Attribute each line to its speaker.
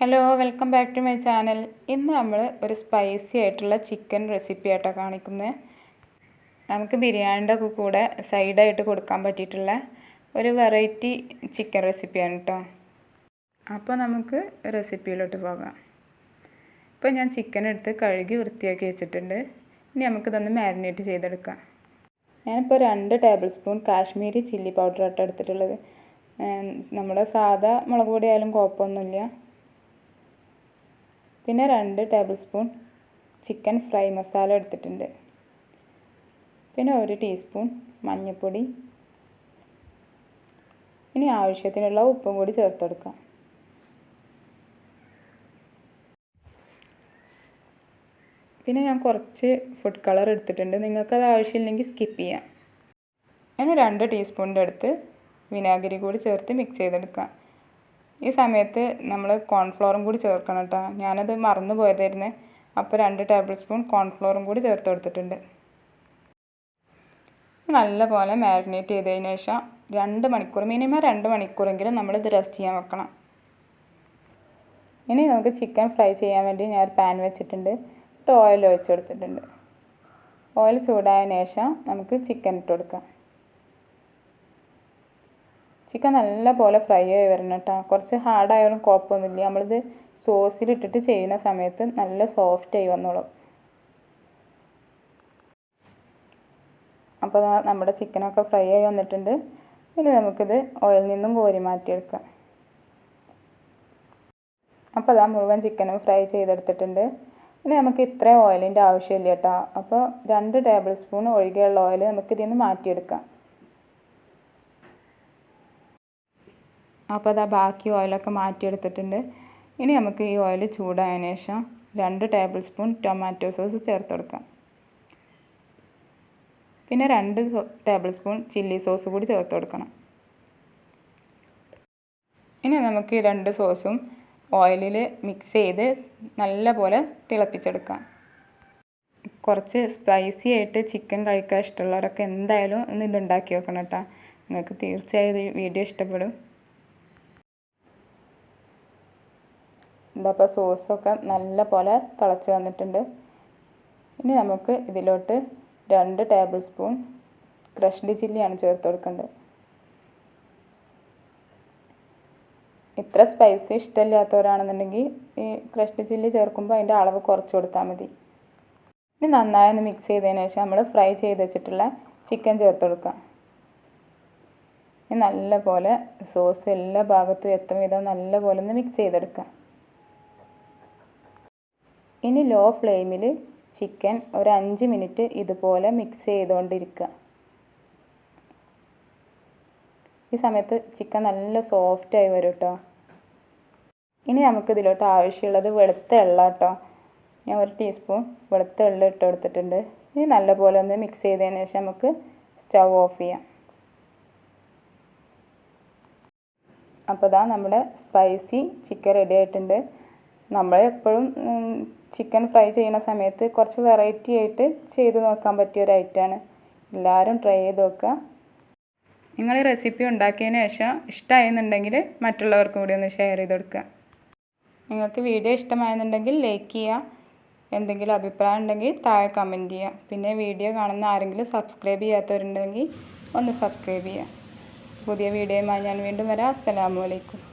Speaker 1: Hello, welcome back to my channel. ഇന്ന് നമ്മൾ ഒരു സ്പൈസി ആയിട്ടുള്ള ചിക്കൻ റെസിപ്പി ആയിട്ടാണ് കാണിക്കുന്നത്. നമുക്ക് ബിരിയാണിയുടെ കൂടെ സൈഡായിട്ട് കൊടുക്കാൻ പറ്റിയിട്ടുള്ള ഒരു വെറൈറ്റി ചിക്കൻ റെസിപ്പിയാണ് കേട്ടോ. അപ്പോൾ നമുക്ക് റെസിപ്പിയിലോട്ട് പോകാം. ഇപ്പോൾ ഞാൻ ചിക്കൻ എടുത്ത് കഴുകി വൃത്തിയാക്കി വെച്ചിട്ടുണ്ട്. ഇനി നമുക്കിതൊന്ന് മാരിനേറ്റ് ചെയ്തെടുക്കാം. ഞാനിപ്പോൾ 2 table spoon Kashmiri chilli powder ആയിട്ട് എടുത്തിട്ടുള്ളത്. നമ്മുടെ സാധാ മുളക് പൊടി ആയാലും കുഴപ്പമൊന്നുമില്ല. പിന്നെ 2 table spoon chicken fry masala എടുത്തിട്ടുണ്ട്. പിന്നെ 1 ടീസ്പൂൺ മഞ്ഞൾപ്പൊടി. ഇനി ആവശ്യത്തിനുള്ള ഉപ്പും കൂടി ചേർത്ത് കൊടുക്കാം. പിന്നെ ഞാൻ കുറച്ച് ഫുഡ് കളർ എടുത്തിട്ടുണ്ട്. നിങ്ങൾക്കത് ആവശ്യമില്ലെങ്കിൽ സ്കിപ്പ് ചെയ്യാം. ഇനി 2 ടീസ്പൂണിൻ്റെ അടുത്ത് വിനാഗിരി കൂടി ചേർത്ത് മിക്സ് ചെയ്തെടുക്കാം. ഈ സമയത്ത് നമ്മൾ കോൺഫ്ലോറും കൂടി ചേർക്കണം കേട്ടോ. ഞാനത് മറന്നു പോയതായിരുന്നു. അപ്പോൾ 2 ടേബിൾ സ്പൂൺ കോൺഫ്ലോറും കൂടി ചേർത്ത് കൊടുത്തിട്ടുണ്ട്. നല്ലപോലെ മാരിനേറ്റ് ചെയ്തതിന് ശേഷം 2 മണിക്കൂർ, മിനിമം 2 മണിക്കൂറെങ്കിലും നമ്മളിത് റെസ്റ്റ് ചെയ്യാൻ വെക്കണം. ഇനി നമുക്ക് ചിക്കൻ ഫ്രൈ ചെയ്യാൻ വേണ്ടി ഞാൻ ഒരു പാൻ വെച്ചിട്ടുണ്ട്. ഓയിൽ ഒഴിച്ച് കൊടുത്തിട്ടുണ്ട്. ഓയിൽ ചൂടായതിനു ശേഷം നമുക്ക് ചിക്കൻ ഇട്ട് കൊടുക്കാം. ചിക്കൻ നല്ലപോലെ ഫ്രൈ ആയി വരണം കേട്ടോ. കുറച്ച് ഹാർഡായാലും കുഴപ്പമൊന്നുമില്ല. നമ്മളിത് സോസിലിട്ടിട്ട് ചെയ്യുന്ന സമയത്ത് നല്ല സോഫ്റ്റായി വന്നോളും. അപ്പോൾ നമ്മുടെ ചിക്കനൊക്കെ ഫ്രൈ ആയി വന്നിട്ടുണ്ട്. ഇനി നമുക്കിത് ഓയിലിൽ നിന്നും കോരി മാറ്റിയെടുക്കാം. അപ്പോൾ മുഴുവൻ ചിക്കനും ഫ്രൈ ചെയ്തെടുത്തിട്ടുണ്ട്. ഇനി നമുക്ക് ഇത്രയും ഓയിലിൻ്റെ ആവശ്യമില്ല കേട്ടോ. അപ്പോൾ 2 ടേബിൾ സ്പൂൺ ഒഴികെയുള്ള ഓയിൽ നമുക്കിതിൽ നിന്ന് മാറ്റിയെടുക്കാം. അപ്പോൾ ബാക്കി ഓയിലൊക്കെ മാറ്റിയെടുത്തിട്ടുണ്ട്. ഇനി നമുക്ക് ഈ ഓയിൽ ചൂടായതിനു ശേഷം 2 ടേബിൾ സ്പൂൺ ടൊമാറ്റോ സോസ് ചേർത്ത് കൊടുക്കാം. പിന്നെ 2 ടേബിൾ സ്പൂൺ ചില്ലി സോസ് കൂടി ചേർത്ത് കൊടുക്കണം. ഇനി നമുക്ക് ഈ 2 സോസും ഓയിലിൽ മിക്സ് ചെയ്ത് നല്ലപോലെ തിളപ്പിച്ചെടുക്കാം. കുറച്ച് സ്പൈസി ആയിട്ട് ചിക്കൻ കഴിക്കാൻ ഇഷ്ടമുള്ളവരൊക്കെ എന്തായാലും ഒന്ന് ഇതുണ്ടാക്കി വെക്കണം കേട്ടോ. നിങ്ങൾക്ക് തീർച്ചയായും ഈ വീഡിയോ ഇഷ്ടപ്പെടും. അപ്പോൾ സോസൊക്കെ നല്ല പോലെ തിളച്ച് വന്നിട്ടുണ്ട്. ഇനി നമുക്ക് ഇതിലോട്ട് 2 ടേബിൾ സ്പൂൺ ക്രഷ്ഡ് ചില്ലിയാണ് ചേർത്ത് കൊടുക്കേണ്ടത്. ഇത്ര സ്പൈസി ഇഷ്ടമില്ലാത്തവരാണെന്നുണ്ടെങ്കിൽ ഈ ക്രഷ്ഡ് ചില്ലി ചേർക്കുമ്പോൾ അതിൻ്റെ അളവ് കുറച്ച് കൊടുത്താൽ മതി. ഇനി നന്നായി ഒന്ന് മിക്സ് ചെയ്തതിന് ശേഷം നമ്മൾ ഫ്രൈ ചെയ്ത് വെച്ചിട്ടുള്ള ചിക്കൻ ചേർത്ത് കൊടുക്കാം. ഇനി നല്ല പോലെ സോസ് എല്ലാ ഭാഗത്തും എത്തും വിധം നല്ല പോലെ ഒന്ന് മിക്സ് ചെയ്തെടുക്കാം. ഇനി ലോ ഫ്ലെയിമിൽ ചിക്കൻ ഒരു 5 മിനിറ്റ് ഇതുപോലെ മിക്സ് ചെയ്തുകൊണ്ടിരിക്കുക. ഈ സമയത്ത് ചിക്കൻ നല്ല സോഫ്റ്റായി വരും കേട്ടോ. ഇനി നമുക്കിതിലോട്ട് ആവശ്യമുള്ളത് വെളുത്ത എള്ള കേട്ടോ. ഞാൻ 1 ടീസ്പൂൺ വെളുത്ത എള്ള ഇട്ട് കൊടുത്തിട്ടുണ്ട്. ഇനി നല്ലപോലെ ഒന്ന് മിക്സ് ചെയ്തതിന് ശേഷം നമുക്ക് സ്റ്റവ് ഓഫ് ചെയ്യാം. അപ്പോൾ നമ്മുടെ സ്പൈസി ചിക്കൻ റെഡി ആയിട്ടുണ്ട്. നമ്മൾ എപ്പോഴും ചിക്കൻ ഫ്രൈ ചെയ്യുന്ന സമയത്ത് കുറച്ച് വെറൈറ്റി ആയിട്ട് ചെയ്ത് നോക്കാൻ പറ്റിയ ഒരു ഐറ്റമാണ്. എല്ലാവരും ട്രൈ ചെയ്ത് നോക്കുക. നിങ്ങൾ ഈ റെസിപ്പി ഉണ്ടാക്കിയതിന് ശേഷം ഇഷ്ടമായെന്നുണ്ടെങ്കിൽ മറ്റുള്ളവർക്കും കൂടി ഒന്ന് ഷെയർ ചെയ്ത് കൊടുക്കുക. നിങ്ങൾക്ക് വീഡിയോ ഇഷ്ടമായെന്നുണ്ടെങ്കിൽ ലൈക്ക് ചെയ്യുക. എന്തെങ്കിലും അഭിപ്രായം ഉണ്ടെങ്കിൽ താഴെ കമൻറ്റ് ചെയ്യുക. പിന്നെ വീഡിയോ കാണുന്ന ആരെങ്കിലും സബ്സ്ക്രൈബ് ചെയ്യാത്തവരുണ്ടെങ്കിൽ ഒന്ന് സബ്സ്ക്രൈബ് ചെയ്യുക. പുതിയ വീഡിയോയുമായി ഞാൻ വീണ്ടും വരാം. അസ്സലാമു അലൈക്കും.